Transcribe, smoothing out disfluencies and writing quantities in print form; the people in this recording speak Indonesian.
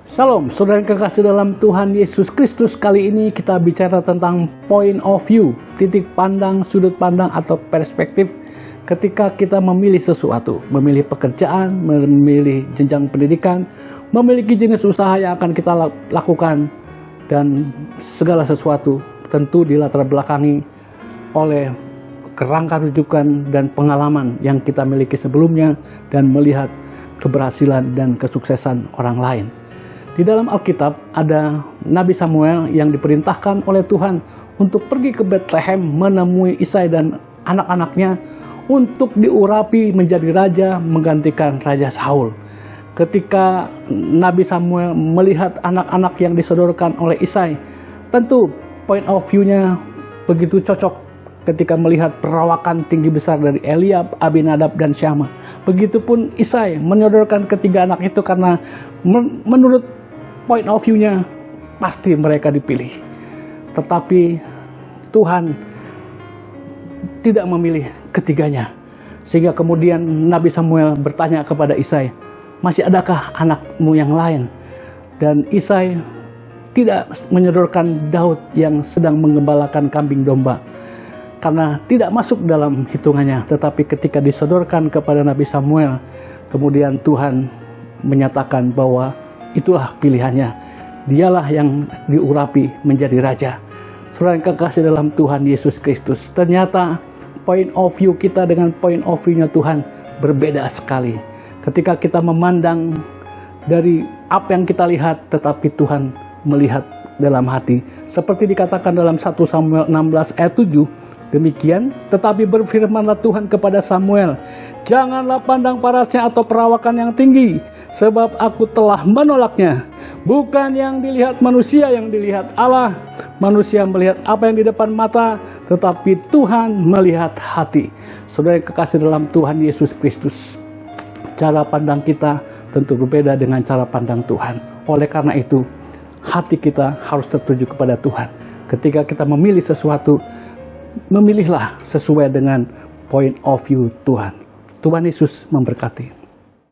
Shalom, saudara yang kekasih dalam Tuhan Yesus Kristus. Kali ini kita bicara tentang point of view, titik pandang, sudut pandang atau perspektif ketika kita memilih sesuatu, memilih pekerjaan, memilih jenjang pendidikan, memiliki jenis usaha yang akan kita lakukan, dan segala sesuatu tentu dilatar belakangi oleh kerangka rujukan dan pengalaman yang kita miliki sebelumnya dan melihat keberhasilan dan kesuksesan orang lain. Di dalam Alkitab ada Nabi Samuel yang diperintahkan oleh Tuhan untuk pergi ke Bethlehem menemui Isai dan anak-anaknya untuk diurapi menjadi raja menggantikan Raja Saul. Ketika Nabi Samuel melihat anak-anak yang disodorkan oleh Isai, tentu point of view-nya begitu cocok ketika melihat perawakan tinggi besar dari Eliab, Abinadab, dan Syama. Begitupun Isai menyodorkan ketiga anak itu karena menurut point of view-nya pasti mereka dipilih. Tetapi Tuhan tidak memilih ketiganya. Sehingga kemudian Nabi Samuel bertanya kepada Isai, masih adakah anakmu yang lain? Dan Isai tidak menyodorkan Daud yang sedang menggembalakan kambing domba, karena tidak masuk dalam hitungannya. Tetapi ketika disodorkan kepada Nabi Samuel, kemudian Tuhan menyatakan bahwa itulah pilihannya. Dialah yang diurapi menjadi raja. Saudara yang kekasih dalam Tuhan Yesus Kristus, ternyata point of view kita dengan point of view-nya Tuhan berbeda sekali. Ketika kita memandang dari apa yang kita lihat, tetapi Tuhan melihat dalam hati. Seperti dikatakan dalam 1 Samuel 16 ayat 7, demikian, tetapi berfirmanlah Tuhan kepada Samuel, janganlah pandang parasnya atau perawakan yang tinggi, sebab aku telah menolaknya. Bukan yang dilihat manusia yang dilihat Allah. Manusia melihat apa yang di depan mata, tetapi Tuhan melihat hati. Saudara yang kekasih dalam Tuhan Yesus Kristus, cara pandang kita tentu berbeda dengan cara pandang Tuhan. Oleh karena itu, hati kita harus tertuju kepada Tuhan. Ketika kita memilih sesuatu, memilihlah sesuai dengan point of view Tuhan. Tuhan Yesus memberkati.